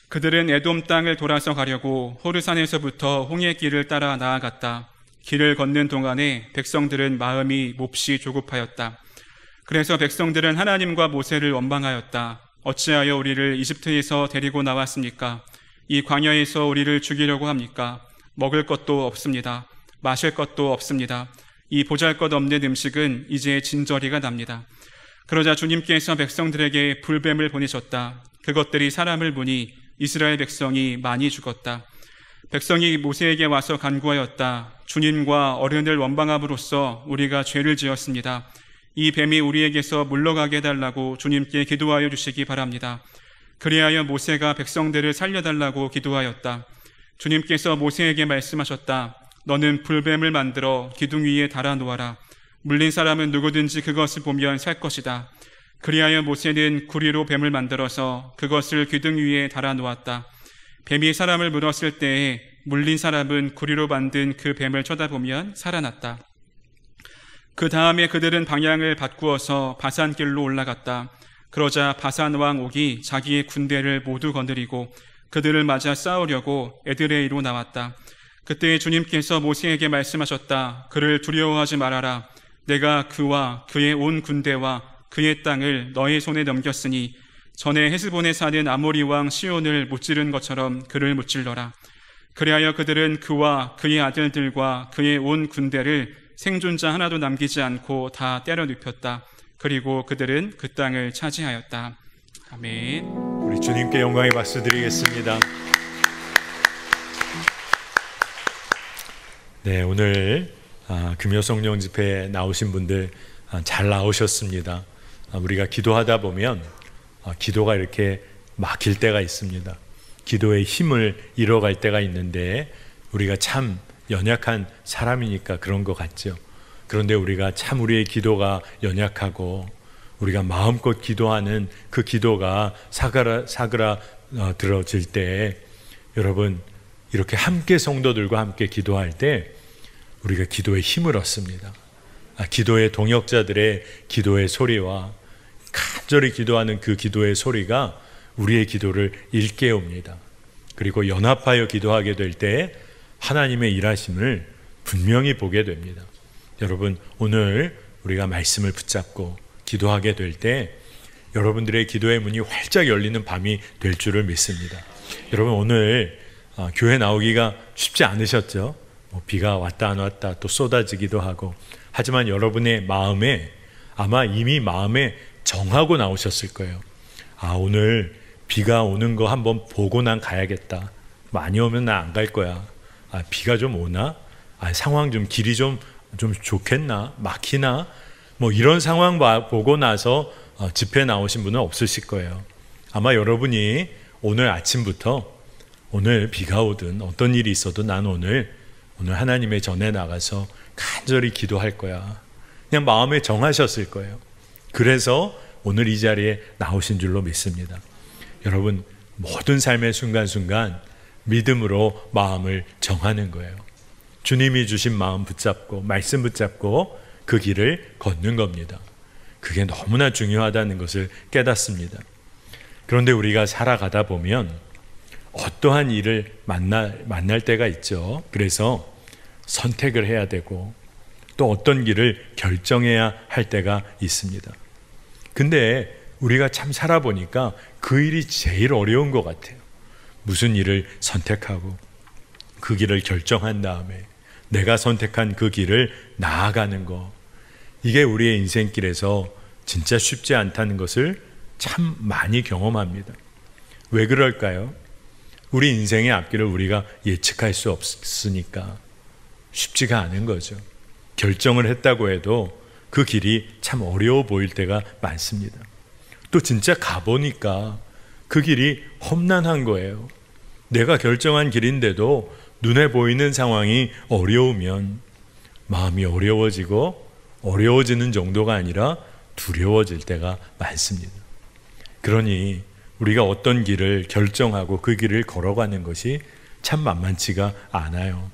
그들은 에돔 땅을 돌아서 가려고 호르산에서부터 홍해길을 따라 나아갔다. 길을 걷는 동안에 백성들은 마음이 몹시 조급하였다. 그래서 백성들은 하나님과 모세를 원망하였다. 어찌하여 우리를 이집트에서 데리고 나왔습니까? 이 광야에서 우리를 죽이려고 합니까? 먹을 것도 없습니다. 마실 것도 없습니다. 이 보잘것없는 음식은 이제 진저리가 납니다. 그러자 주님께서 백성들에게 불뱀을 보내셨다. 그것들이 사람을 보니 이스라엘 백성이 많이 죽었다. 백성이 모세에게 와서 간구하였다. 주님과 어른을 원망함으로써 우리가 죄를 지었습니다. 이 뱀이 우리에게서 물러가게 해달라고 주님께 기도하여 주시기 바랍니다. 그리하여 모세가 백성들을 살려달라고 기도하였다. 주님께서 모세에게 말씀하셨다. 너는 불뱀을 만들어 기둥 위에 달아 놓아라. 물린 사람은 누구든지 그것을 보면 살 것이다. 그리하여 모세는 구리로 뱀을 만들어서 그것을 기둥 위에 달아 놓았다. 뱀이 사람을 물었을 때에 물린 사람은 구리로 만든 그 뱀을 쳐다보면 살아났다. 그 다음에 그들은 방향을 바꾸어서 바산길로 올라갔다. 그러자 바산 왕 옥이 자기의 군대를 모두 거느리고 그들을 맞아 싸우려고 에드레이로 나왔다. 그때 주님께서 모세에게 말씀하셨다. 그를 두려워하지 말아라. 내가 그와 그의 온 군대와 그의 땅을 너의 손에 넘겼으니 전에 헤스본에 사는 아모리 왕 시온을 무찌른 것처럼 그를 무찔러라. 그리하여 그들은 그와 그의 아들들과 그의 온 군대를 생존자 하나도 남기지 않고 다 때려 눕혔다. 그리고 그들은 그 땅을 차지하였다. 아멘. 우리 주님께 영광의 박수 드리겠습니다. 네, 오늘 금요성령 집회에 나오신 분들 잘 나오셨습니다. 우리가 기도하다 보면 기도가 이렇게 막힐 때가 있습니다. 기도의 힘을 잃어갈 때가 있는데 우리가 참 연약한 사람이니까 그런 것 같죠. 그런데 우리가 참 우리의 기도가 연약하고 우리가 마음껏 기도하는 그 기도가 사그라 들어질 때 여러분 이렇게 함께 성도들과 함께 기도할 때 우리가 기도의 힘을 얻습니다. 기도의 동역자들의 기도의 소리와 간절히 기도하는 그 기도의 소리가 우리의 기도를 일깨웁니다. 그리고 연합하여 기도하게 될 때 하나님의 일하심을 분명히 보게 됩니다. 여러분 오늘 우리가 말씀을 붙잡고 기도하게 될 때 여러분들의 기도의 문이 활짝 열리는 밤이 될 줄을 믿습니다. 여러분 오늘 교회 나오기가 쉽지 않으셨죠? 비가 왔다 안 왔다 또 쏟아지기도 하고 하지만 여러분의 마음에 아마 이미 마음에 정하고 나오셨을 거예요. 오늘 비가 오는 거 한번 보고 난 가야겠다. 많이 오면 나 안 갈 거야. 비가 좀 오나? 상황 좀 길이 좀 좋겠나? 막히나? 이런 상황 보고 나서 집회에 나오신 분은 없으실 거예요. 아마 여러분이 오늘 아침부터 오늘 비가 오든 어떤 일이 있어도 난 오늘 하나님의 전에 나가서 간절히 기도할 거야. 그냥 마음에 정하셨을 거예요. 그래서 오늘 이 자리에 나오신 줄로 믿습니다. 여러분 모든 삶의 순간순간 믿음으로 마음을 정하는 거예요. 주님이 주신 마음 붙잡고 말씀 붙잡고 그 길을 걷는 겁니다. 그게 너무나 중요하다는 것을 깨닫습니다. 그런데 우리가 살아가다 보면 어떠한 일을 만날 때가 있죠. 그래서 선택을 해야 되고 또 어떤 길을 결정해야 할 때가 있습니다. 근데 우리가 참 살아보니까 그 일이 제일 어려운 것 같아요. 무슨 일을 선택하고 그 길을 결정한 다음에 내가 선택한 그 길을 나아가는 거, 이게 우리의 인생길에서 진짜 쉽지 않다는 것을 참 많이 경험합니다. 왜 그럴까요? 우리 인생의 앞길을 우리가 예측할 수 없으니까 쉽지가 않은 거죠. 결정을 했다고 해도 그 길이 참 어려워 보일 때가 많습니다. 또 진짜 가보니까 그 길이 험난한 거예요. 내가 결정한 길인데도 눈에 보이는 상황이 어려우면 마음이 어려워지는 정도가 아니라 두려워질 때가 많습니다. 그러니 우리가 어떤 길을 결정하고 그 길을 걸어가는 것이 참 만만치가 않아요.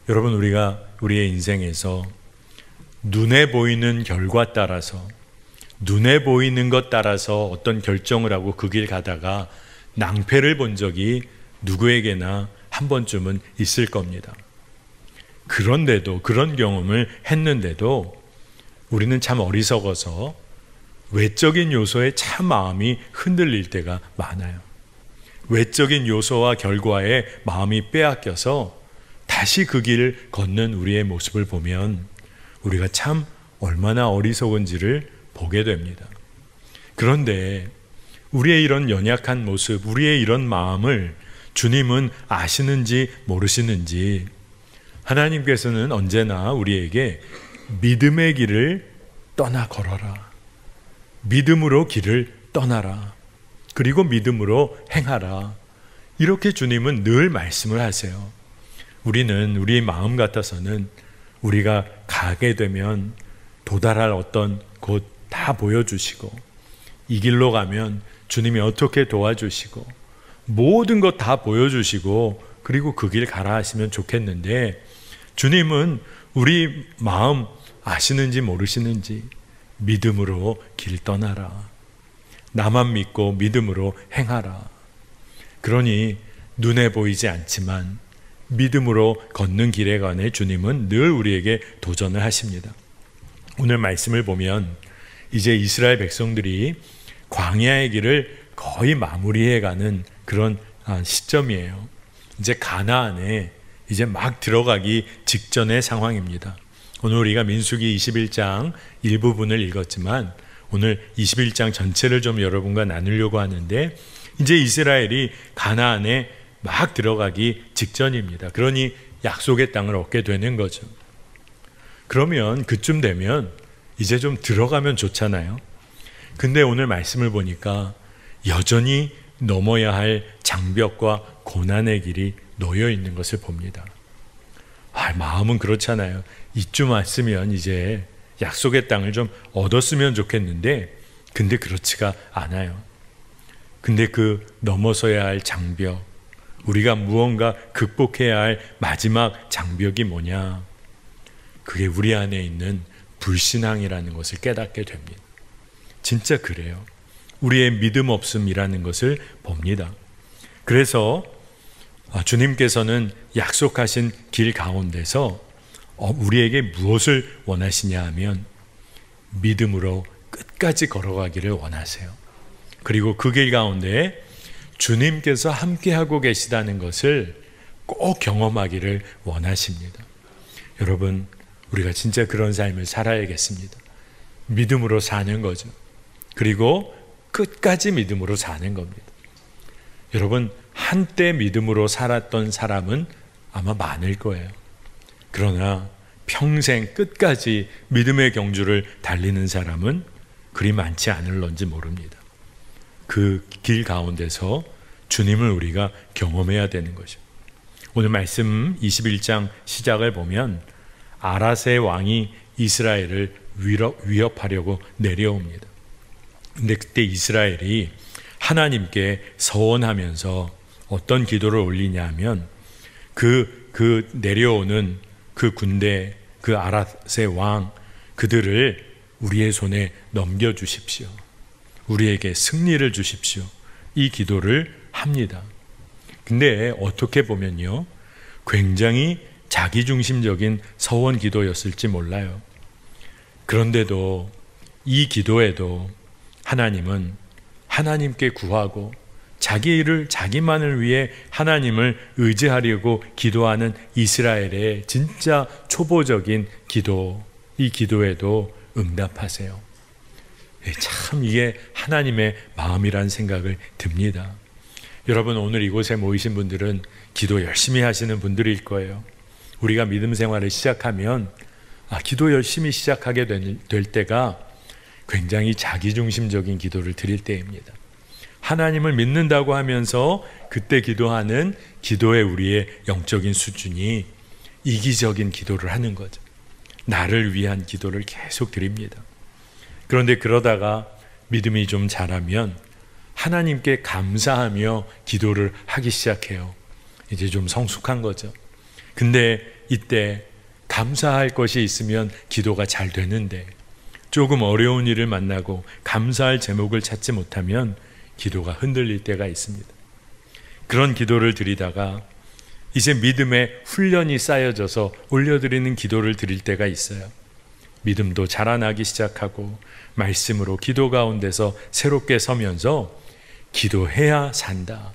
여러분 우리가 우리의 인생에서 눈에 보이는 결과 따라서 눈에 보이는 것 따라서 어떤 결정을 하고 그 길 가다가 낭패를 본 적이 누구에게나 한 번쯤은 있을 겁니다. 그런데도, 그런 경험을 했는데도 우리는 참 어리석어서 외적인 요소에 참 마음이 흔들릴 때가 많아요. 외적인 요소와 결과에 마음이 빼앗겨서 다시 그 길을 걷는 우리의 모습을 보면 우리가 참 얼마나 어리석은지를 보게 됩니다. 그런데 우리의 이런 연약한 모습, 우리의 이런 마음을 주님은 아시는지 모르시는지 하나님께서는 언제나 우리에게 믿음의 길을 떠나 걸어라. 믿음으로 길을 떠나라. 그리고 믿음으로 행하라. 이렇게 주님은 늘 말씀을 하세요. 우리는 우리의 마음 같아서는 우리가 가게 되면 도달할 어떤 곳 다 보여주시고 이 길로 가면 주님이 어떻게 도와주시고 모든 것 다 보여주시고 그리고 그 길 가라 하시면 좋겠는데 주님은 우리 마음 아시는지 모르시는지 믿음으로 길 떠나라. 나만 믿고 믿음으로 행하라. 그러니 눈에 보이지 않지만 믿음으로 걷는 길에 관해 주님은 늘 우리에게 도전을 하십니다. 오늘 말씀을 보면 이제 이스라엘 백성들이 광야의 길을 거의 마무리해가는 그런 시점이에요. 이제 가나안에 이제 막 들어가기 직전의 상황입니다. 오늘 우리가 민수기 21장 일부분을 읽었지만 오늘 21장 전체를 좀 여러분과 나누려고 하는데 이제 이스라엘이 가나안에 막 들어가기 직전입니다. 그러니 약속의 땅을 얻게 되는 거죠. 그러면 그쯤 되면 이제 좀 들어가면 좋잖아요. 근데 오늘 말씀을 보니까 여전히 넘어야 할 장벽과 고난의 길이 놓여 있는 것을 봅니다. 마음은 그렇잖아요. 이쯤 왔으면 이제 약속의 땅을 좀 얻었으면 좋겠는데 근데 그렇지가 않아요. 근데 그 넘어서야 할 장벽, 우리가 무언가 극복해야 할 마지막 장벽이 뭐냐? 그게 우리 안에 있는 불신앙이라는 것을 깨닫게 됩니다. 진짜 그래요. 우리의 믿음 없음이라는 것을 봅니다. 그래서 주님께서는 약속하신 길 가운데서 우리에게 무엇을 원하시냐 하면 믿음으로 끝까지 걸어가기를 원하세요. 그리고 그 길 가운데 주님께서 함께하고 계시다는 것을 꼭 경험하기를 원하십니다. 여러분, 우리가 진짜 그런 삶을 살아야겠습니다. 믿음으로 사는 거죠. 그리고 끝까지 믿음으로 사는 겁니다. 여러분, 한때 믿음으로 살았던 사람은 아마 많을 거예요. 그러나 평생 끝까지 믿음의 경주를 달리는 사람은 그리 많지 않을런지 모릅니다. 그 길 가운데서 주님을 우리가 경험해야 되는 거죠. 오늘 말씀 21장 시작을 보면 아라세 왕이 이스라엘을 위협하려고 내려옵니다. 근데 그때 이스라엘이 하나님께 서원하면서 어떤 기도를 올리냐 하면 그 내려오는 그 군대, 그 아라세 왕, 그들을 우리의 손에 넘겨주십시오. 우리에게 승리를 주십시오. 이 기도를 합니다. 근데 어떻게 보면요, 굉장히 자기중심적인 서원 기도였을지 몰라요. 그런데도 이 기도에도 하나님은 하나님께 구하고 자기 일을 자기만을 위해 하나님을 의지하려고 기도하는 이스라엘의 진짜 초보적인 기도, 이 기도에도 응답하세요. 참 이게 하나님의 마음이란 생각을 듭니다. 여러분, 오늘 이곳에 모이신 분들은 기도 열심히 하시는 분들일 거예요. 우리가 믿음 생활을 시작하면 기도 열심히 시작하게 될 때가 굉장히 자기중심적인 기도를 드릴 때입니다. 하나님을 믿는다고 하면서 그때 기도하는 기도의 우리의 영적인 수준이 이기적인 기도를 하는 거죠. 나를 위한 기도를 계속 드립니다. 그런데 그러다가 믿음이 좀 자라면 하나님께 감사하며 기도를 하기 시작해요. 이제 좀 성숙한 거죠. 근데 이때 감사할 것이 있으면 기도가 잘 되는데 조금 어려운 일을 만나고 감사할 제목을 찾지 못하면 기도가 흔들릴 때가 있습니다. 그런 기도를 드리다가 이제 믿음의 훈련이 쌓여져서 올려드리는 기도를 드릴 때가 있어요. 믿음도 자라나기 시작하고 말씀으로 기도 가운데서 새롭게 서면서 기도해야 산다,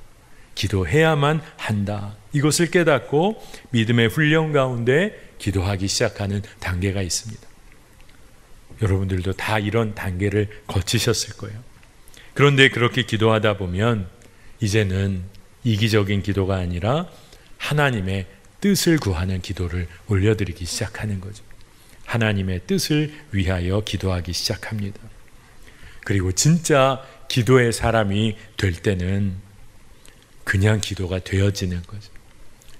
기도해야만 한다, 이것을 깨닫고 믿음의 훈련 가운데 기도하기 시작하는 단계가 있습니다. 여러분들도 다 이런 단계를 거치셨을 거예요. 그런데 그렇게 기도하다 보면 이제는 이기적인 기도가 아니라 하나님의 뜻을 구하는 기도를 올려드리기 시작하는 거죠. 하나님의 뜻을 위하여 기도하기 시작합니다. 그리고 진짜 기도의 사람이 될 때는 그냥 기도가 되어지는 거죠.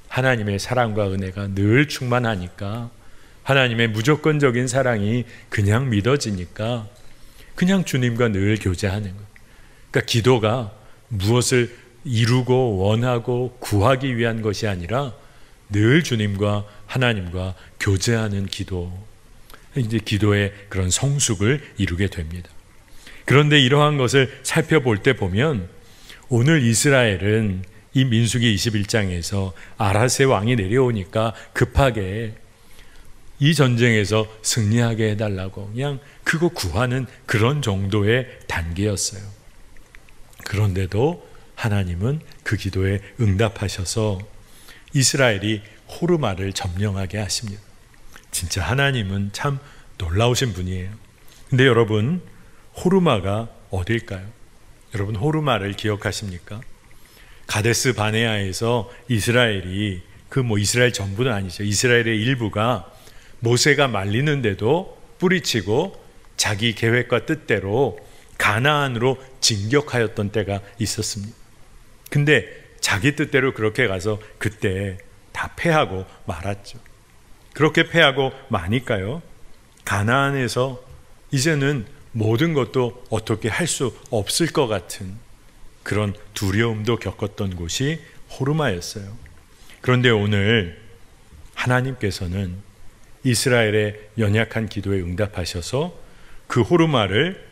하나님의 사랑과 은혜가 늘 충만하니까, 하나님의 무조건적인 사랑이 그냥 믿어지니까 그냥 주님과 늘 교제하는 거예요. 그러니까 기도가 무엇을 이루고 원하고 구하기 위한 것이 아니라 늘 주님과 하나님과 교제하는 기도, 이제 기도의 그런 성숙을 이루게 됩니다. 그런데 이러한 것을 살펴볼 때 보면 오늘 이스라엘은 이 민수기 21장에서 아라세 왕이 내려오니까 급하게 이 전쟁에서 승리하게 해달라고 그냥 그거 구하는 그런 정도의 단계였어요. 그런데도 하나님은 그 기도에 응답하셔서 이스라엘이 호르마를 점령하게 하십니다. 진짜 하나님은 참 놀라우신 분이에요. 근데 여러분, 호르마가 어딜까요? 여러분, 호르마를 기억하십니까? 가데스 바네아에서 이스라엘이 이스라엘 전부는 아니죠. 이스라엘의 일부가 모세가 말리는데도 뿌리치고 자기 계획과 뜻대로 가나안으로 진격하였던 때가 있었습니다. 근데 자기 뜻대로 그렇게 가서 그때 다 패하고 말았죠. 그렇게 패하고 마니까요, 가나안에서 이제는 모든 것도 어떻게 할 수 없을 것 같은 그런 두려움도 겪었던 곳이 호르마였어요. 그런데 오늘 하나님께서는 이스라엘의 연약한 기도에 응답하셔서 그 호르마를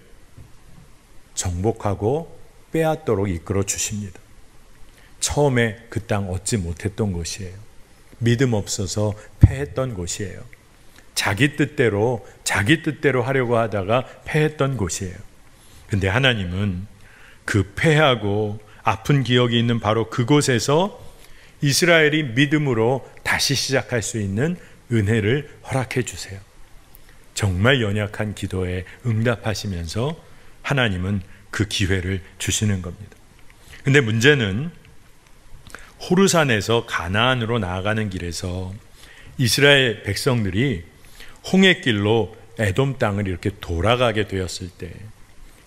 정복하고 빼앗도록 이끌어 주십니다. 처음에 그 땅 얻지 못했던 곳이에요. 믿음 없어서 패했던 곳이에요. 자기 뜻대로 하려고 하다가 패했던 곳이에요. 근데 하나님은 그 패하고 아픈 기억이 있는 바로 그곳에서 이스라엘이 믿음으로 다시 시작할 수 있는 은혜를 허락해 주세요. 정말 연약한 기도에 응답하시면서 하나님은 그 기회를 주시는 겁니다. 근데 문제는 호르산에서 가나안으로 나아가는 길에서 이스라엘 백성들이 홍해길로 에돔 땅을 이렇게 돌아가게 되었을 때,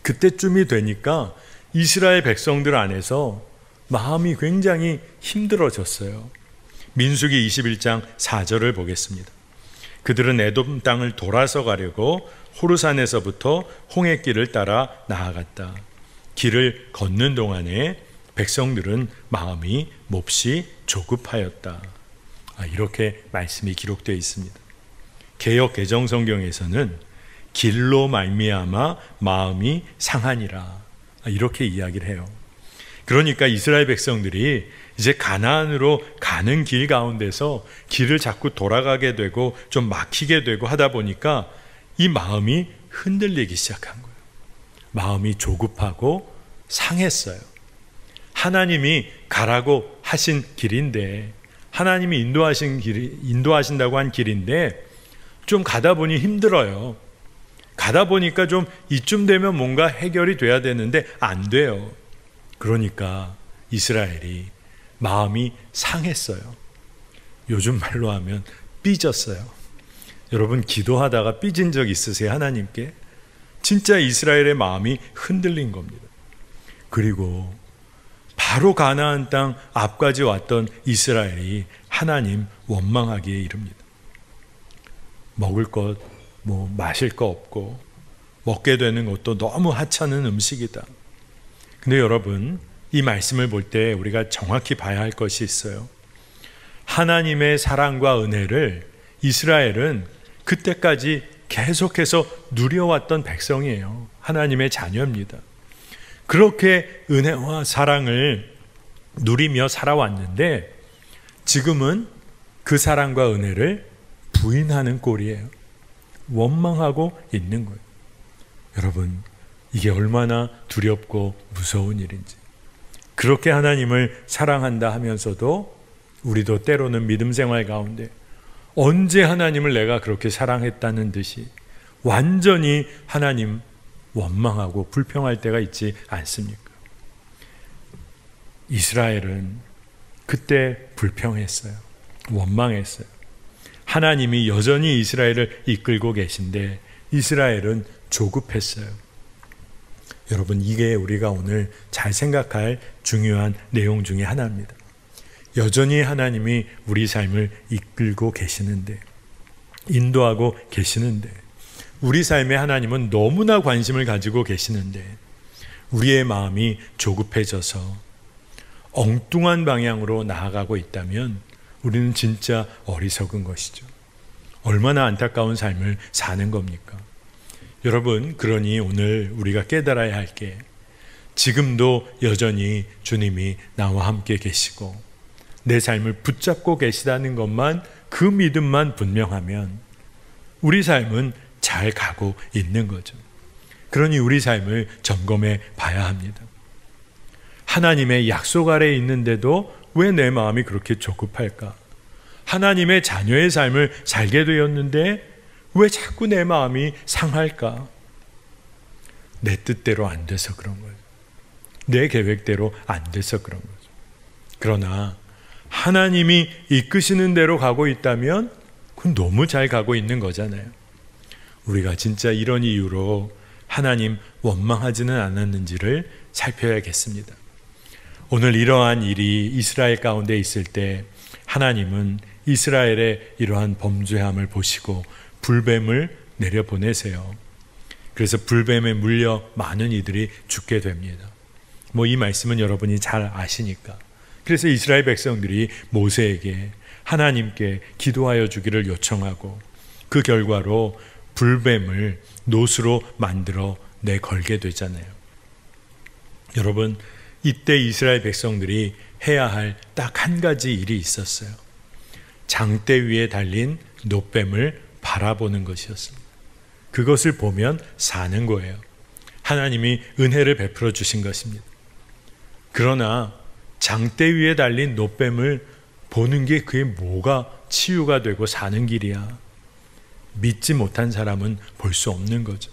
그때쯤이 되니까 이스라엘 백성들 안에서 마음이 굉장히 힘들어졌어요. 민수기 21장 4절을 보겠습니다. 그들은 에돔 땅을 돌아서 가려고 호르산에서부터 홍해길을 따라 나아갔다. 길을 걷는 동안에 백성들은 마음이 몹시 조급하였다. 이렇게 말씀이 기록되어 있습니다. 개역 개정 성경에서는 길로 말미암아 마음이 상하니라, 이렇게 이야기를 해요. 그러니까 이스라엘 백성들이 이제 가나안으로 가는 길 가운데서 길을 자꾸 돌아가게 되고 좀 막히게 되고 하다 보니까 이 마음이 흔들리기 시작한 거예요. 마음이 조급하고 상했어요. 하나님이 가라고 하신 길인데, 하나님이 인도하신다고 한 길인데 좀 가다 보니 힘들어요. 가다 보니까 좀 이쯤 되면 뭔가 해결이 돼야 되는데 안 돼요. 그러니까 이스라엘이 마음이 상했어요. 요즘 말로 하면 삐졌어요. 여러분, 기도하다가 삐진 적 있으세요? 하나님께? 진짜 이스라엘의 마음이 흔들린 겁니다. 그리고 바로 가나안 땅 앞까지 왔던 이스라엘이 하나님 원망하기에 이릅니다. 먹을 것, 마실 거 없고 먹게 되는 것도 너무 하찮은 음식이다. 근데 여러분, 이 말씀을 볼 때 우리가 정확히 봐야 할 것이 있어요. 하나님의 사랑과 은혜를 이스라엘은 그때까지 계속해서 누려왔던 백성이에요. 하나님의 자녀입니다. 그렇게 은혜와 사랑을 누리며 살아왔는데 지금은 그 사랑과 은혜를 부인하는 꼴이에요. 원망하고 있는 거예요. 여러분, 이게 얼마나 두렵고 무서운 일인지. 그렇게 하나님을 사랑한다 하면서도 우리도 때로는 믿음 생활 가운데 언제 하나님을 내가 그렇게 사랑했다는 듯이 완전히 하나님 원망하고 불평할 때가 있지 않습니까? 이스라엘은 그때 불평했어요. 원망했어요. 하나님이 여전히 이스라엘을 이끌고 계신데 이스라엘은 조급했어요. 여러분, 이게 우리가 오늘 잘 생각할 중요한 내용 중에 하나입니다. 여전히 하나님이 우리 삶을 이끌고 계시는데, 인도하고 계시는데, 우리 삶에 하나님은 너무나 관심을 가지고 계시는데 우리의 마음이 조급해져서 엉뚱한 방향으로 나아가고 있다면 우리는 진짜 어리석은 것이죠. 얼마나 안타까운 삶을 사는 겁니까? 여러분, 그러니 오늘 우리가 깨달아야 할 게 지금도 여전히 주님이 나와 함께 계시고 내 삶을 붙잡고 계시다는 것만, 그 믿음만 분명하면 우리 삶은 잘 가고 있는 거죠. 그러니 우리 삶을 점검해 봐야 합니다. 하나님의 약속 아래에 있는데도 왜 내 마음이 그렇게 조급할까? 하나님의 자녀의 삶을 살게 되었는데 왜 자꾸 내 마음이 상할까? 내 뜻대로 안 돼서 그런 거죠. 내 계획대로 안 돼서 그런 거죠. 그러나 하나님이 이끄시는 대로 가고 있다면 그건 너무 잘 가고 있는 거잖아요. 우리가 진짜 이런 이유로 하나님 원망하지는 않았는지를 살펴야겠습니다. 오늘 이러한 일이 이스라엘 가운데 있을 때 하나님은 이스라엘의 이러한 범죄함을 보시고 불뱀을 내려보내세요. 그래서 불뱀에 물려 많은 이들이 죽게 됩니다. 이 말씀은 여러분이 잘 아시니까. 그래서 이스라엘 백성들이 모세에게 하나님께 기도하여 주기를 요청하고 그 결과로 불뱀을 노수로 만들어 내걸게 되잖아요. 여러분, 이때 이스라엘 백성들이 해야 할 딱 한 가지 일이 있었어요. 장대 위에 달린 놋뱀을 바라보는 것이었습니다. 그것을 보면 사는 거예요. 하나님이 은혜를 베풀어 주신 것입니다. 그러나 장대 위에 달린 놋뱀을 보는 게 그게 뭐가 치유가 되고 사는 길이야? 믿지 못한 사람은 볼 수 없는 거죠.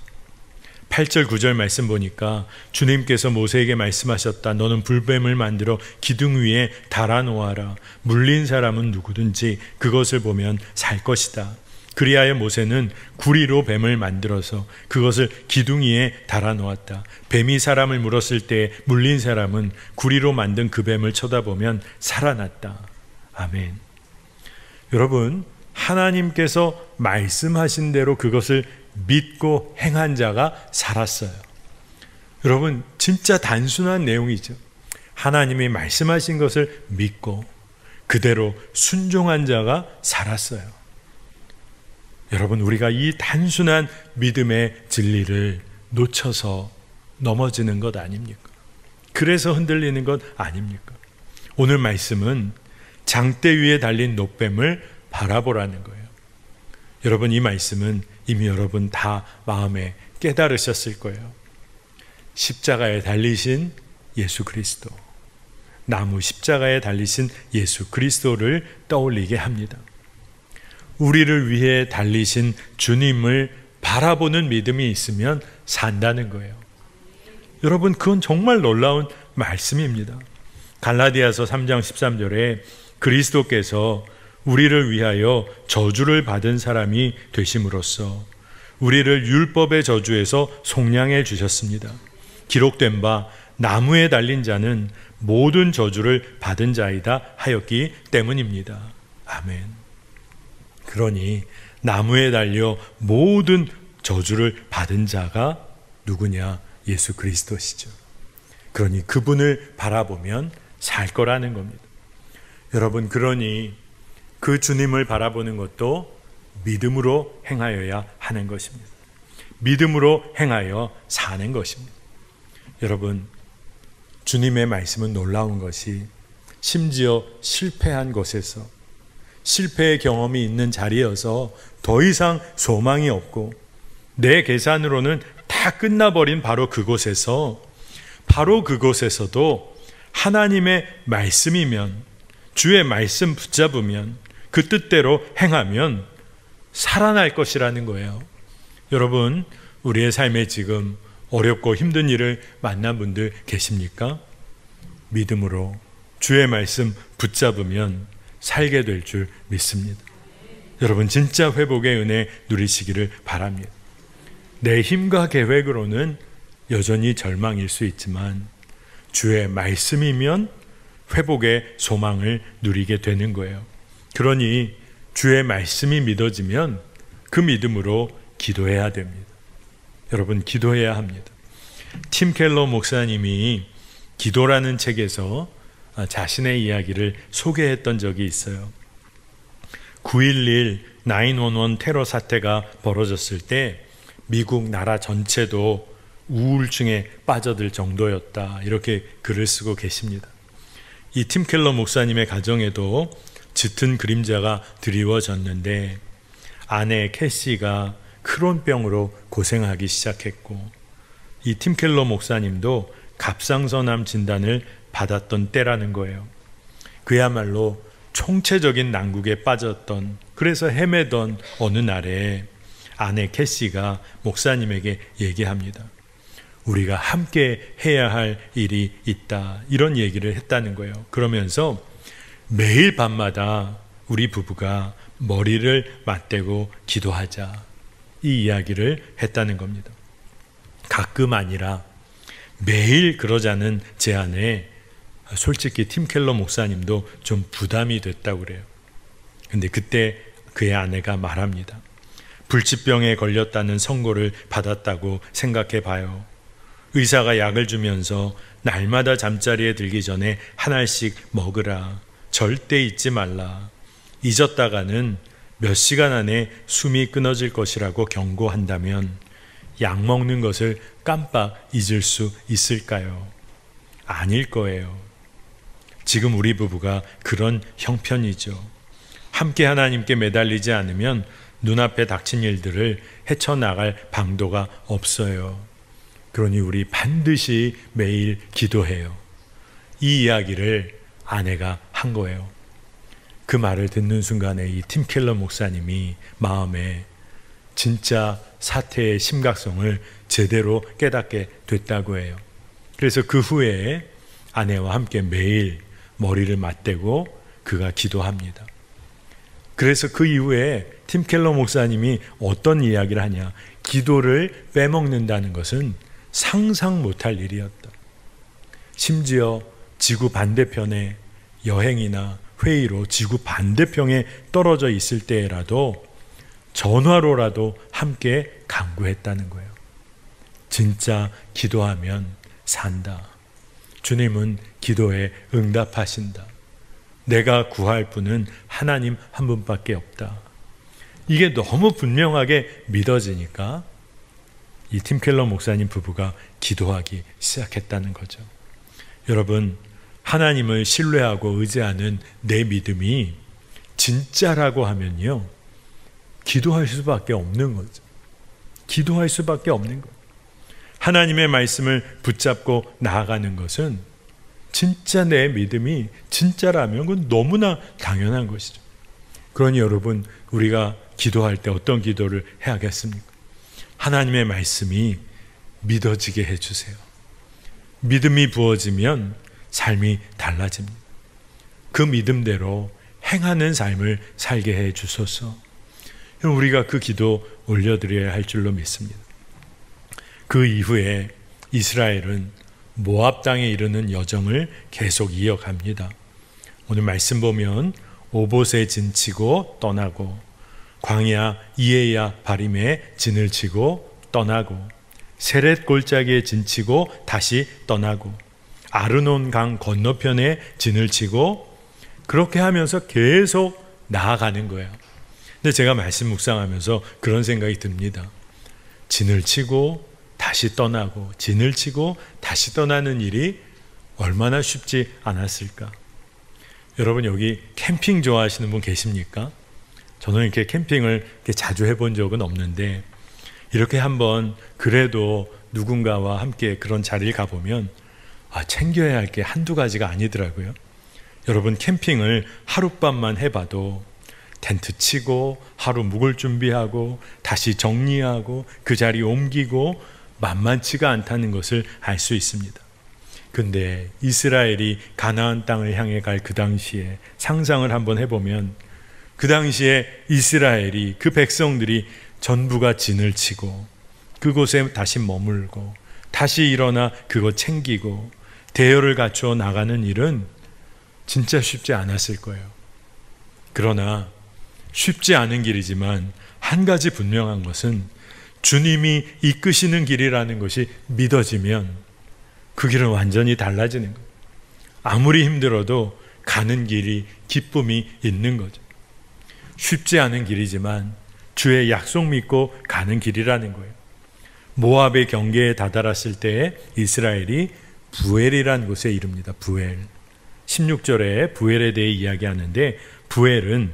8절 9절 말씀 보니까 주님께서 모세에게 말씀하셨다. 너는 불뱀을 만들어 기둥 위에 달아놓아라. 물린 사람은 누구든지 그것을 보면 살 것이다. 그리하여 모세는 구리로 뱀을 만들어서 그것을 기둥 위에 달아놓았다. 뱀이 사람을 물었을 때 물린 사람은 구리로 만든 그 뱀을 쳐다보면 살아났다. 아멘. 여러분, 하나님께서 말씀하신 대로 그것을 믿고 행한 자가 살았어요. 여러분, 진짜 단순한 내용이죠. 하나님이 말씀하신 것을 믿고 그대로 순종한 자가 살았어요. 여러분, 우리가 이 단순한 믿음의 진리를 놓쳐서 넘어지는 것 아닙니까? 그래서 흔들리는 것 아닙니까? 오늘 말씀은 장대 위에 달린 놋뱀을 바라보라는 거예요. 여러분, 이 말씀은 이미 여러분 다 마음에 깨달으셨을 거예요. 십자가에 달리신 예수 그리스도, 나무 십자가에 달리신 예수 그리스도를 떠올리게 합니다. 우리를 위해 달리신 주님을 바라보는 믿음이 있으면 산다는 거예요. 여러분, 그건 정말 놀라운 말씀입니다. 갈라디아서 3장 13절에 그리스도께서 우리를 위하여 저주를 받은 사람이 되심으로써 우리를 율법의 저주에서 속량해 주셨습니다. 기록된 바 나무에 달린 자는 모든 저주를 받은 자이다 하였기 때문입니다. 아멘. 그러니 나무에 달려 모든 저주를 받은 자가 누구냐? 예수 그리스도시죠. 그러니 그분을 바라보면 살 거라는 겁니다. 여러분, 그러니 그 주님을 바라보는 것도 믿음으로 행하여야 하는 것입니다. 믿음으로 행하여 사는 것입니다. 여러분, 주님의 말씀은 놀라운 것이 심지어 실패한 곳에서, 실패의 경험이 있는 자리여서 더 이상 소망이 없고 내 계산으로는 다 끝나버린 바로 그곳에서도 하나님의 말씀이면, 주의 말씀 붙잡으면, 그 뜻대로 행하면 살아날 것이라는 거예요. 여러분, 우리의 삶에 지금 어렵고 힘든 일을 만난 분들 계십니까? 믿음으로 주의 말씀 붙잡으면 살게 될 줄 믿습니다. 여러분, 진짜 회복의 은혜 누리시기를 바랍니다. 내 힘과 계획으로는 여전히 절망일 수 있지만 주의 말씀이면 회복의 소망을 누리게 되는 거예요. 그러니 주의 말씀이 믿어지면 그 믿음으로 기도해야 됩니다. 여러분, 기도해야 합니다. 팀 켈러 목사님이 기도라는 책에서 자신의 이야기를 소개했던 적이 있어요. 9.11 911 테러 사태가 벌어졌을 때 미국 나라 전체도 우울증에 빠져들 정도였다, 이렇게 글을 쓰고 계십니다. 이 팀 켈러 목사님의 가정에도 짙은 그림자가 드리워졌는데 아내 캐시가 크론병으로 고생하기 시작했고, 이 팀 켈러 목사님도 갑상선암 진단을 받았던 때라는 거예요. 그야말로 총체적인 난국에 빠졌던, 그래서 헤매던 어느 날에 아내 캐시가 목사님에게 얘기합니다. 우리가 함께 해야 할 일이 있다, 이런 얘기를 했다는 거예요. 그러면서 매일 밤마다 우리 부부가 머리를 맞대고 기도하자, 이 이야기를 했다는 겁니다. 가끔 아니라 매일 그러자는 제안에 솔직히 팀 켈러 목사님도 좀 부담이 됐다고 그래요. 근데 그때 그의 아내가 말합니다. 불치병에 걸렸다는 선고를 받았다고 생각해 봐요. 의사가 약을 주면서 날마다 잠자리에 들기 전에 한 알씩 먹으라, 절대 잊지 말라, 잊었다가는 몇 시간 안에 숨이 끊어질 것이라고 경고한다면 약 먹는 것을 깜빡 잊을 수 있을까요? 아닐 거예요. 지금 우리 부부가 그런 형편이죠. 함께 하나님께 매달리지 않으면 눈앞에 닥친 일들을 헤쳐나갈 방도가 없어요. 그러니 우리 반드시 매일 기도해요. 이 이야기를 아내가 한 거예요. 그 말을 듣는 순간에 이 팀 켈러 목사님이 마음에 진짜 사태의 심각성을 제대로 깨닫게 됐다고 해요. 그래서 그 후에 아내와 함께 매일 머리를 맞대고 그가 기도합니다. 그래서 그 이후에 팀 켈러 목사님이 어떤 이야기를 하냐, 기도를 빼먹는다는 것은 상상 못할 일이었다. 심지어 지구 반대편에 여행이나 회의로 지구 반대편에 떨어져 있을 때라도 전화로라도 함께 간구했다는 거예요. 진짜 기도하면 산다. 주님은 기도에 응답하신다. 내가 구할 분은 하나님 한 분밖에 없다. 이게 너무 분명하게 믿어지니까 이 팀 켈러 목사님 부부가 기도하기 시작했다는 거죠. 여러분, 하나님을 신뢰하고 의지하는 내 믿음이 진짜라고 하면요, 기도할 수밖에 없는 거죠. 기도할 수밖에 없는 거예요. 하나님의 말씀을 붙잡고 나아가는 것은 진짜 내 믿음이 진짜라면 그건 너무나 당연한 것이죠. 그러니 여러분, 우리가 기도할 때 어떤 기도를 해야겠습니까? 하나님의 말씀이 믿어지게 해주세요. 믿음이 부어지면 삶이 달라집니다. 그 믿음대로 행하는 삶을 살게 해 주소서. 우리가 그 기도 올려드려야 할 줄로 믿습니다. 그 이후에 이스라엘은 모압 땅에 이르는 여정을 계속 이어갑니다. 오늘 말씀 보면 오봇에 진치고 떠나고, 광야 이에야 바림에 진을 치고 떠나고, 세렛 골짜기에 진치고 다시 떠나고, 아르논 강 건너편에 진을 치고, 그렇게 하면서 계속 나아가는 거예요. 근데 제가 말씀 묵상하면서 그런 생각이 듭니다. 진을 치고 다시 떠나고, 진을 치고 다시 떠나는 일이 얼마나 쉽지 않았을까. 여러분 여기 캠핑 좋아하시는 분 계십니까? 저는 이렇게 캠핑을 이렇게 자주 해본 적은 없는데 이렇게 한번 그래도 누군가와 함께 그런 자리를 가보면 챙겨야 할 게 한두 가지가 아니더라고요. 여러분 캠핑을 하룻밤만 해봐도 텐트 치고 하루 묵을 준비하고 다시 정리하고 그 자리 옮기고 만만치가 않다는 것을 알 수 있습니다. 근데 이스라엘이 가나안 땅을 향해 갈 그 당시에 상상을 한번 해보면 그 당시에 이스라엘이 그 백성들이 전부가 진을 치고 그곳에 다시 머물고 다시 일어나 그거 챙기고 대열을 갖추어 나가는 일은 진짜 쉽지 않았을 거예요. 그러나 쉽지 않은 길이지만 한 가지 분명한 것은 주님이 이끄시는 길이라는 것이 믿어지면 그 길은 완전히 달라지는 거예요. 아무리 힘들어도 가는 길이 기쁨이 있는 거죠. 쉽지 않은 길이지만 주의 약속 믿고 가는 길이라는 거예요. 모압의 경계에 다다랐을 때에 이스라엘이 부엘이라는 곳에 이릅니다. 부엘. 16절에 부엘에 대해 이야기하는데 부엘은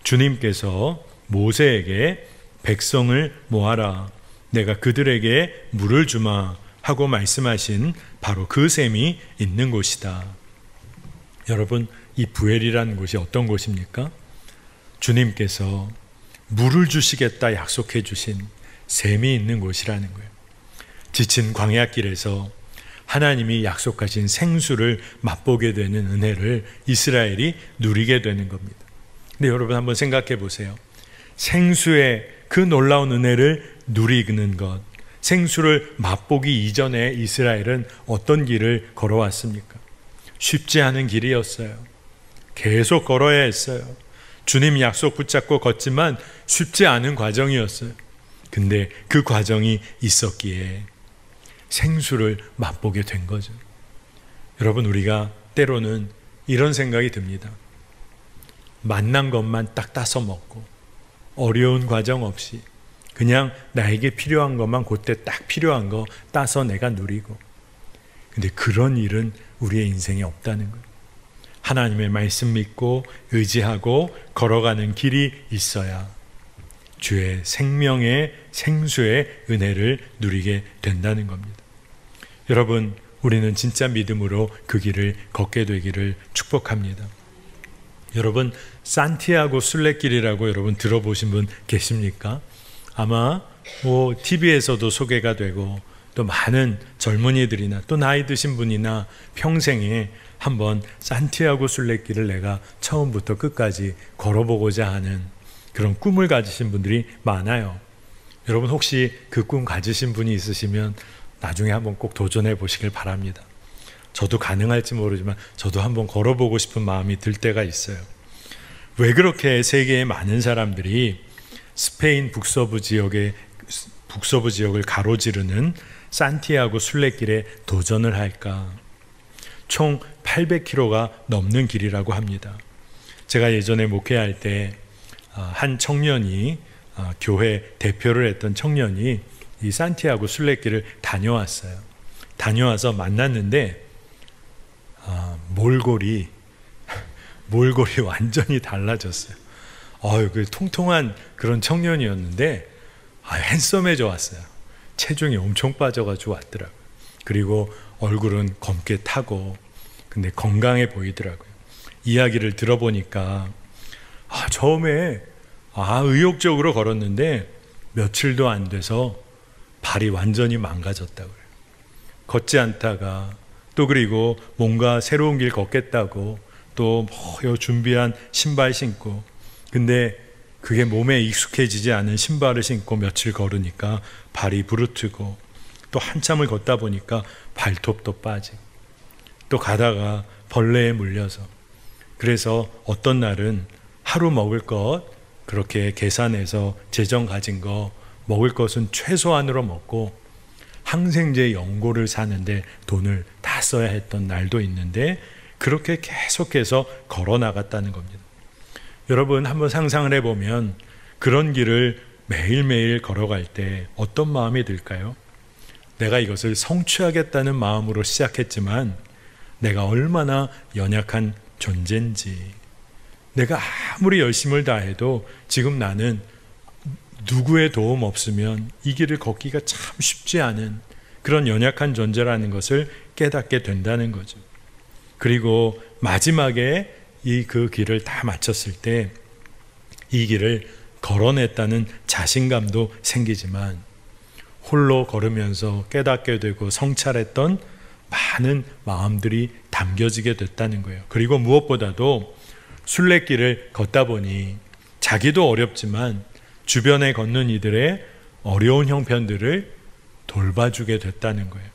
주님께서 모세에게 백성을 모아라, 내가 그들에게 물을 주마 하고 말씀하신 바로 그 셈이 있는 곳이다. 여러분, 이 부엘이라는 곳이 어떤 곳입니까? 주님께서 물을 주시겠다 약속해 주신 셈이 있는 곳이라는 거예요. 지친 광야길에서 하나님이 약속하신 생수를 맛보게 되는 은혜를 이스라엘이 누리게 되는 겁니다. 근데 여러분 한번 생각해 보세요. 생수의 그 놀라운 은혜를 누리는 것, 생수를 맛보기 이전에 이스라엘은 어떤 길을 걸어왔습니까? 쉽지 않은 길이었어요. 계속 걸어야 했어요. 주님 약속 붙잡고 걷지만 쉽지 않은 과정이었어요. 근데 그 과정이 있었기에 생수를 맛보게 된 거죠. 여러분, 우리가 때로는 이런 생각이 듭니다. 만난 것만 딱 따서 먹고 어려운 과정 없이 그냥 나에게 필요한 것만 그때 딱 필요한 거 따서 내가 누리고, 근데 그런 일은 우리의 인생에 없다는 거예요. 하나님의 말씀 믿고 의지하고 걸어가는 길이 있어야 주의 생명의 생수의 은혜를 누리게 된다는 겁니다. 여러분, 우리는 진짜 믿음으로 그 길을 걷게 되기를 축복합니다. 여러분, 산티아고 순례길이라고 여러분 들어보신 분 계십니까? 아마 TV에서도 소개가 되고 또 많은 젊은이들이나 또 나이 드신 분이나 평생에 한번 산티아고 순례길을 내가 처음부터 끝까지 걸어보고자 하는 그런 꿈을 가지신 분들이 많아요. 여러분, 혹시 그 꿈 가지신 분이 있으시면 나중에 한번 꼭 도전해 보시길 바랍니다. 저도 가능할지 모르지만 저도 한번 걸어보고 싶은 마음이 들 때가 있어요. 왜 그렇게 세계의 많은 사람들이 스페인 북서부 지역을 가로지르는 산티아고 순례길에 도전을 할까? 총 800km가 넘는 길이라고 합니다. 제가 예전에 목회할 때 한 청년이, 교회 대표를 했던 청년이 이 산티아고 순례길을 다녀왔어요. 다녀와서 만났는데 몰골이 완전히 달라졌어요. 그 통통한 그런 청년이었는데 핸섬해져 왔어요. 체중이 엄청 빠져가지고 왔더라고요. 그리고 얼굴은 검게 타고, 근데 건강해 보이더라고요. 이야기를 들어보니까 처음에 의욕적으로 걸었는데 며칠도 안 돼서 발이 완전히 망가졌다고 그래요. 걷지 않다가 또 그리고 뭔가 새로운 길 걷겠다고 또 준비한 신발 신고, 근데 그게 몸에 익숙해지지 않은 신발을 신고 며칠 걸으니까 발이 부르트고, 또 한참을 걷다 보니까 발톱도 빠지고, 또 가다가 벌레에 물려서, 그래서 어떤 날은 하루 먹을 것 그렇게 계산해서 재정 가진 거 먹을 것은 최소한으로 먹고 항생제 연고를 사는데 돈을 다 써야 했던 날도 있는데 그렇게 계속해서 걸어 나갔다는 겁니다. 여러분, 한번 상상을 해보면 그런 길을 매일매일 걸어갈 때 어떤 마음이 들까요? 내가 이것을 성취하겠다는 마음으로 시작했지만 내가 얼마나 연약한 존재인지, 내가 아무리 열심을 다해도 지금 나는 누구의 도움 없으면 이 길을 걷기가 참 쉽지 않은 그런 연약한 존재라는 것을 깨닫게 된다는 거죠. 그리고 마지막에 그 길을 다 마쳤을 때 이 길을 걸어냈다는 자신감도 생기지만 홀로 걸으면서 깨닫게 되고 성찰했던 많은 마음들이 담겨지게 됐다는 거예요. 그리고 무엇보다도 순례길을 걷다 보니 자기도 어렵지만 주변에 걷는 이들의 어려운 형편들을 돌봐주게 됐다는 거예요.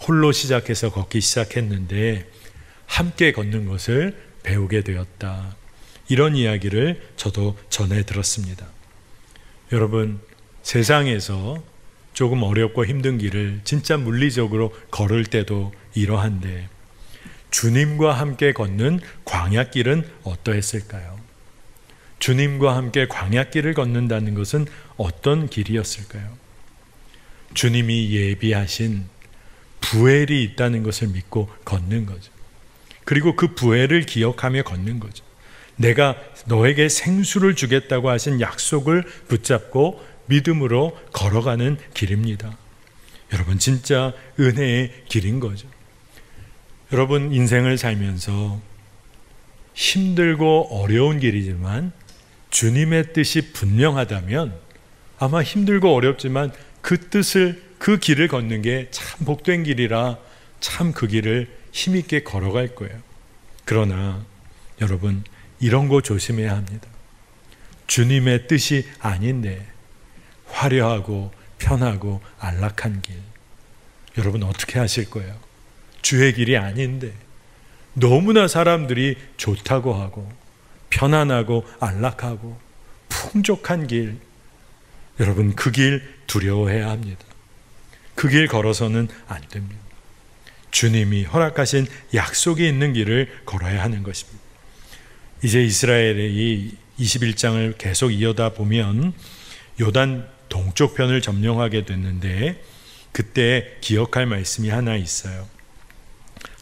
홀로 시작해서 걷기 시작했는데 함께 걷는 것을 배우게 되었다. 이런 이야기를 저도 전해 들었습니다. 여러분, 세상에서 조금 어렵고 힘든 길을 진짜 물리적으로 걸을 때도 이러한데 주님과 함께 걷는 광야길은 어떠했을까요? 주님과 함께 광야길을 걷는다는 것은 어떤 길이었을까요? 주님이 예비하신 부엘이 있다는 것을 믿고 걷는 거죠. 그리고 그 부엘을 기억하며 걷는 거죠. 내가 너에게 생수를 주겠다고 하신 약속을 붙잡고 믿음으로 걸어가는 길입니다. 여러분, 진짜 은혜의 길인 거죠. 여러분, 인생을 살면서 힘들고 어려운 길이지만 주님의 뜻이 분명하다면 아마 힘들고 어렵지만 그 뜻을, 그 길을 걷는 게 참 복된 길이라 참 그 길을 힘있게 걸어갈 거예요. 그러나 여러분, 이런 거 조심해야 합니다. 주님의 뜻이 아닌데 화려하고 편하고 안락한 길, 여러분 어떻게 하실 거예요? 주의 길이 아닌데 너무나 사람들이 좋다고 하고 편안하고 안락하고 풍족한 길, 여러분 그 길 두려워해야 합니다. 그 길 걸어서는 안 됩니다. 주님이 허락하신 약속이 있는 길을 걸어야 하는 것입니다. 이제 이스라엘의 21장을 계속 이어다 보면 요단 동쪽 편을 점령하게 됐는데 그때 기억할 말씀이 하나 있어요.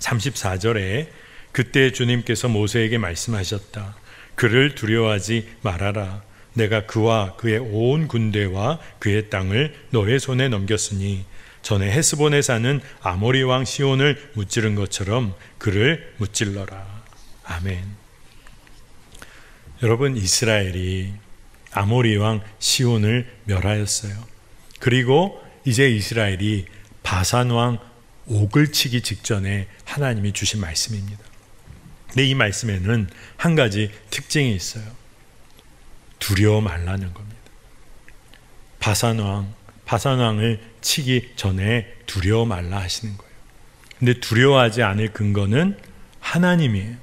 34절에 그때 주님께서 모세에게 말씀하셨다. 그를 두려워하지 말아라. 내가 그와 그의 온 군대와 그의 땅을 너의 손에 넘겼으니 전에 헤스본에 사는 아모리 왕 시온을 무찌른 것처럼 그를 무찔러라. 아멘. 여러분, 이스라엘이 아모리 왕 시온을 멸하였어요. 그리고 이제 이스라엘이 바산 왕 옥을 치기 직전에 하나님이 주신 말씀입니다. 근데 이 말씀에는 한 가지 특징이 있어요. 두려워 말라는 겁니다. 바산 왕을 치기 전에 두려워 말라 하시는 거예요. 근데 두려워하지 않을 근거는 하나님이에요.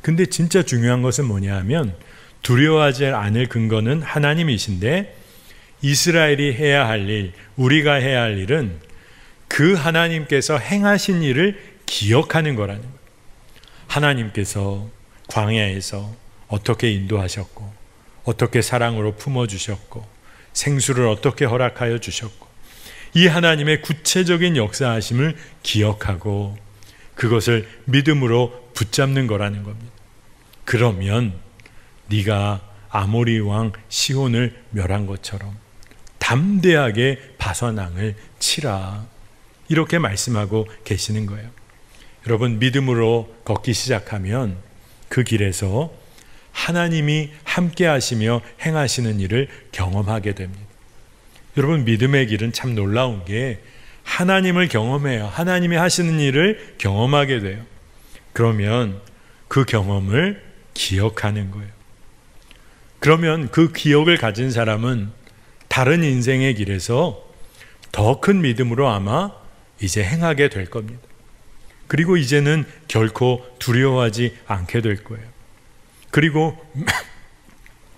근데 진짜 중요한 것은 뭐냐 하면 두려워하지 않을 근거는 하나님이신데 이스라엘이 해야 할 일, 우리가 해야 할 일은 그 하나님께서 행하신 일을 기억하는 거라는 거예요. 하나님께서 광야에서 어떻게 인도하셨고 어떻게 사랑으로 품어주셨고 생수를 어떻게 허락하여 주셨고 이 하나님의 구체적인 역사하심을 기억하고 그것을 믿음으로 붙잡는 거라는 겁니다. 그러면 네가 아모리 왕 시온을 멸한 것처럼 담대하게 바산 왕을 치라. 이렇게 말씀하고 계시는 거예요. 여러분, 믿음으로 걷기 시작하면 그 길에서 하나님이 함께 하시며 행하시는 일을 경험하게 됩니다. 여러분, 믿음의 길은 참 놀라운 게 하나님을 경험해요. 하나님이 하시는 일을 경험하게 돼요. 그러면 그 경험을 기억하는 거예요. 그러면 그 기억을 가진 사람은 다른 인생의 길에서 더 큰 믿음으로 아마 이제 행하게 될 겁니다. 그리고 이제는 결코 두려워하지 않게 될 거예요. 그리고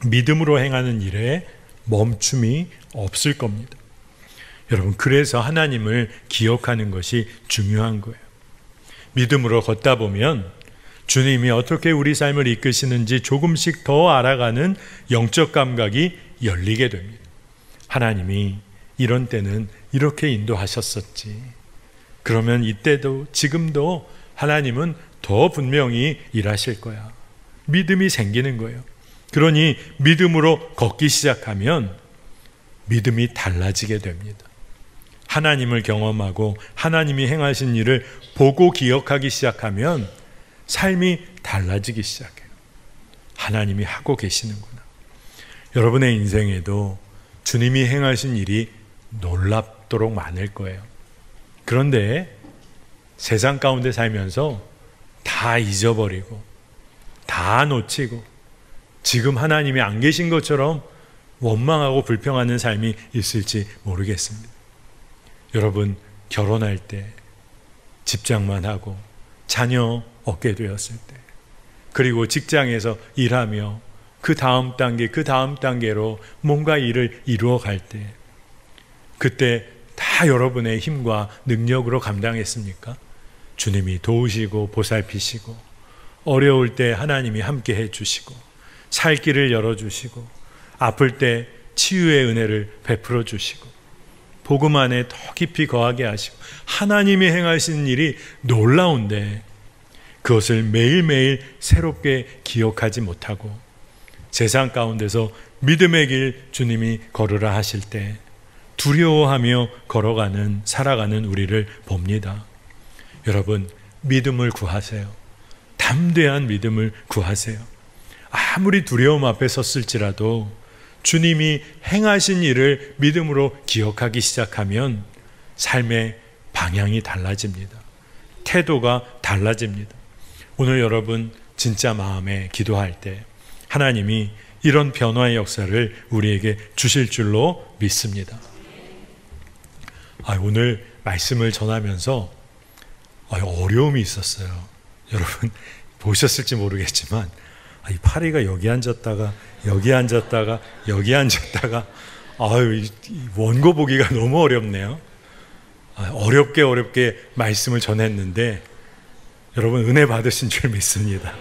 믿음으로 행하는 일에 멈춤이 없을 겁니다. 여러분, 그래서 하나님을 기억하는 것이 중요한 거예요. 믿음으로 걷다 보면 주님이 어떻게 우리 삶을 이끄시는지 조금씩 더 알아가는 영적 감각이 열리게 됩니다. 하나님이 이런 때는 이렇게 인도하셨었지. 그러면 이때도 지금도 하나님은 더 분명히 일하실 거야. 믿음이 생기는 거예요. 그러니 믿음으로 걷기 시작하면 믿음이 달라지게 됩니다. 하나님을 경험하고 하나님이 행하신 일을 보고 기억하기 시작하면 삶이 달라지기 시작해요. 하나님이 하고 계시는구나. 여러분의 인생에도 주님이 행하신 일이 놀랍도록 많을 거예요. 그런데 세상 가운데 살면서 다 잊어버리고 다 놓치고 지금 하나님이 안 계신 것처럼 원망하고 불평하는 삶이 있을지 모르겠습니다. 여러분, 결혼할 때 집장만 하고 자녀 얻게 되었을 때, 그리고 직장에서 일하며 그 다음 단계로 뭔가 일을 이루어 갈 때, 그때 다 여러분의 힘과 능력으로 감당했습니까? 주님이 도우시고 보살피시고 어려울 때 하나님이 함께 해주시고 살 길을 열어주시고 아플 때 치유의 은혜를 베풀어 주시고 복음 안에 더 깊이 거하게 하시고 하나님이 행하신 일이 놀라운데 그것을 매일매일 새롭게 기억하지 못하고 세상 가운데서 믿음의 길 주님이 걸으라 하실 때 두려워하며 살아가는 우리를 봅니다. 여러분, 믿음을 구하세요. 담대한 믿음을 구하세요. 아무리 두려움 앞에 섰을지라도 주님이 행하신 일을 믿음으로 기억하기 시작하면 삶의 방향이 달라집니다. 태도가 달라집니다. 오늘 여러분 진짜 마음에 기도할 때 하나님이 이런 변화의 역사를 우리에게 주실 줄로 믿습니다. 오늘 말씀을 전하면서 어려움이 있었어요. 여러분 보셨을지 모르겠지만 이 파리가 여기 앉았다가 여기 앉았다가 여기 앉았다가 원고 보기가 너무 어렵네요. 어렵게 말씀을 전했는데 여러분 은혜 받으신 줄 믿습니다.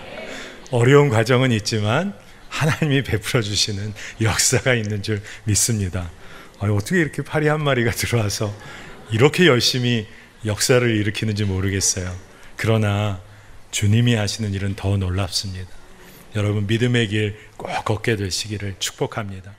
어려운 과정은 있지만 하나님이 베풀어 주시는 역사가 있는 줄 믿습니다. 어떻게 이렇게 파리 한 마리가 들어와서 이렇게 열심히 역사를 일으키는지 모르겠어요. 그러나 주님이 하시는 일은 더 놀랍습니다. 여러분 믿음의 길 꼭 걷게 되시기를 축복합니다.